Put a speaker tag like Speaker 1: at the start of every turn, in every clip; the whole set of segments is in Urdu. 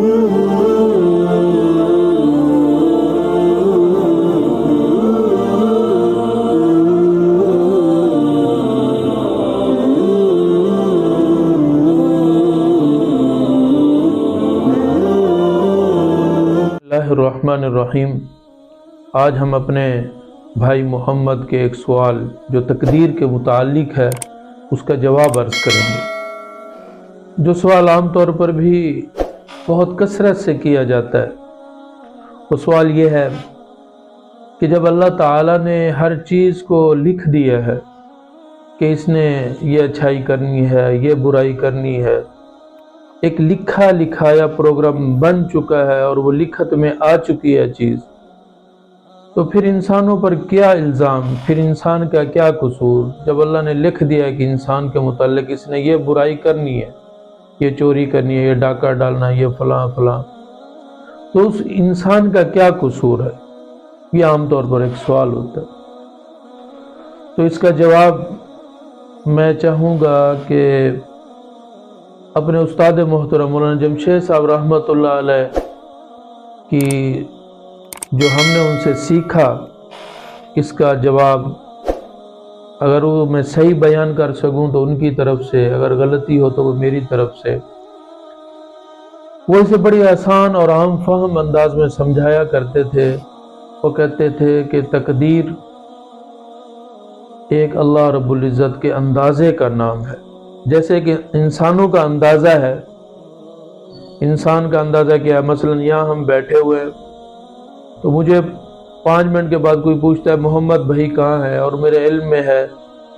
Speaker 1: الرحمن الرحیم۔ آج ہم اپنے بھائی محمد کے ایک سوال جو تقدیر کے متعلق ہے اس کا جواب عرض کریں گے، جو سوال عام طور پر بھی بہت کثرت سے کیا جاتا ہے۔ وہ سوال یہ ہے کہ جب اللہ تعالیٰ نے ہر چیز کو لکھ دیا ہے کہ اس نے یہ اچھائی کرنی ہے، یہ برائی کرنی ہے، ایک لکھا لکھایا پروگرام بن چکا ہے اور وہ لکھت میں آ چکی ہے چیز، تو پھر انسانوں پر کیا الزام، پھر انسان کا کیا قصور؟ جب اللہ نے لکھ دیا ہے کہ انسان کے متعلق اس نے یہ برائی کرنی ہے، یہ چوری کرنی ہے، یہ ڈاکہ ڈالنا ہے، یہ فلاں فلاں، تو اس انسان کا کیا قصور ہے؟ یہ عام طور پر ایک سوال ہوتا ہے۔ تو اس کا جواب میں چاہوں گا کہ اپنے استاد محترم مولانا جمشید صاحب رحمۃ اللہ علیہ کی جو ہم نے ان سے سیکھا، اس کا جواب اگر وہ میں صحیح بیان کر سکوں تو ان کی طرف سے، اگر غلطی ہو تو وہ میری طرف سے۔ وہ اسے بڑی آسان اور عام فہم انداز میں سمجھایا کرتے تھے۔ وہ کہتے تھے کہ تقدیر ایک اللہ رب العزت کے اندازے کا نام ہے، جیسے کہ انسانوں کا اندازہ ہے۔ انسان کا اندازہ کیا ہے؟ مثلا یہاں ہم بیٹھے ہوئے ہیں تو مجھے 5 منٹ کے بعد کوئی پوچھتا ہے محمد بھائی کہاں ہے، اور میرے علم میں ہے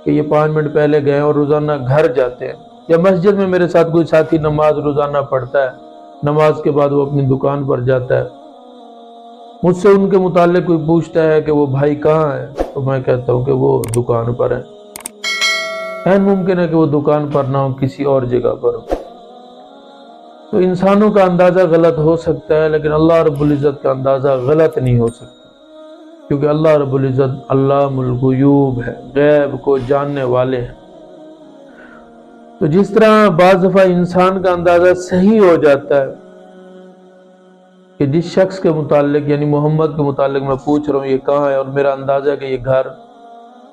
Speaker 1: کہ یہ 5 منٹ پہلے گئے اور روزانہ گھر جاتے ہیں، یا مسجد میں میرے ساتھ کوئی ساتھی نماز روزانہ پڑھتا ہے، نماز کے بعد وہ اپنی دکان پر جاتا ہے، مجھ سے ان کے متعلق کوئی پوچھتا ہے کہ وہ بھائی کہاں ہے، تو میں کہتا ہوں کہ وہ دکان پر ہے۔ این ممکن ہے کہ وہ دکان پر نہ ہو، کسی اور جگہ پر ہو۔ تو انسانوں کا اندازہ غلط ہو سکتا ہے، لیکن اللہ رب العزت کا اندازہ غلط نہیں ہو سکتا، کیونکہ اللہ رب العزت علام الغیوب ہے، غیب کو جاننے والے ہیں۔ تو جس طرح بعض دفعہ انسان کا اندازہ صحیح ہو جاتا ہے کہ جس شخص کے متعلق یعنی محمد کے متعلق میں پوچھ رہا ہوں یہ کہاں ہے، اور میرا اندازہ ہے کہ یہ گھر،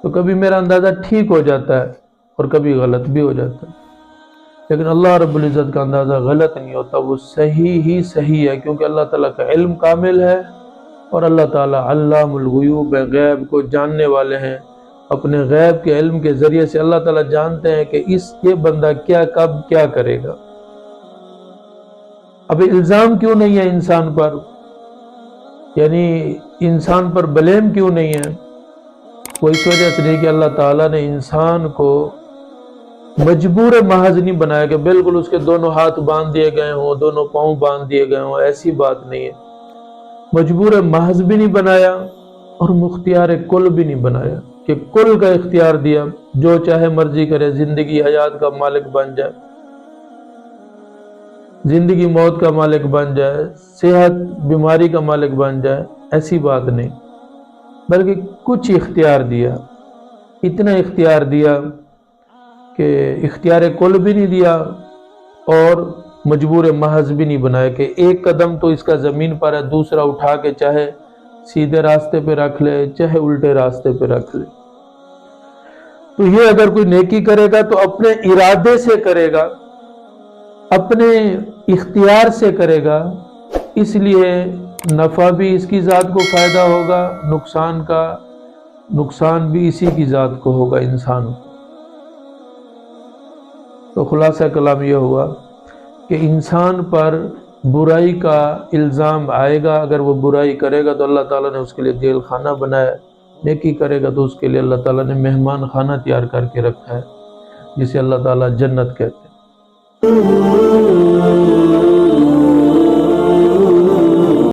Speaker 1: تو کبھی میرا اندازہ ٹھیک ہو جاتا ہے اور کبھی غلط بھی ہو جاتا ہے، لیکن اللہ رب العزت کا اندازہ غلط نہیں ہوتا، وہ صحیح ہی صحیح ہے، کیونکہ اللہ تعالیٰ کا علم کامل ہے اور اللہ تعالیٰ علام الغیوب ہے، غیب کو جاننے والے ہیں۔ اپنے غیب کے علم کے ذریعے سے اللہ تعالیٰ جانتے ہیں کہ یہ بندہ کیا کب کیا کرے گا۔ اب الزام کیوں نہیں ہے انسان پر، یعنی انسان پر بلیم کیوں نہیں ہے؟ وہ اس وجہ سے نہیں کہ اللہ تعالیٰ نے انسان کو مجبور محض نہیں بنایا کہ بالکل اس کے دونوں ہاتھ باندھ دیے گئے ہوں، دونوں پاؤں باندھ دیے گئے ہوں، ایسی بات نہیں ہے۔ مجبور محض بھی نہیں بنایا اور مختار کل بھی نہیں بنایا کہ کل کا اختیار دیا، جو چاہے مرضی کرے، زندگی حیات کا مالک بن جائے، زندگی موت کا مالک بن جائے، صحت بیماری کا مالک بن جائے، ایسی بات نہیں، بلکہ کچھ اختیار دیا، اتنا اختیار دیا کہ اختیار کل بھی نہیں دیا اور مجبور محض بھی نہیں بنایا کہ ایک قدم تو اس کا زمین پر ہے، دوسرا اٹھا کے چاہے سیدھے راستے پہ رکھ لے چاہے الٹے راستے پہ رکھ لے۔ تو یہ اگر کوئی نیکی کرے گا تو اپنے ارادے سے کرے گا، اپنے اختیار سے کرے گا، اس لیے نفع بھی اس کی ذات کو فائدہ ہوگا، نقصان بھی اسی کی ذات کو ہوگا، انسان کو۔ تو خلاصہ کلام یہ ہوا کہ انسان پر برائی کا الزام آئے گا، اگر وہ برائی کرے گا تو اللہ تعالیٰ نے اس کے لیے جیل خانہ بنایا، نیکی کرے گا تو اس کے لیے اللہ تعالیٰ نے مہمان خانہ تیار کر کے رکھا ہے، جسے اللہ تعالیٰ جنت کہتے ہیں۔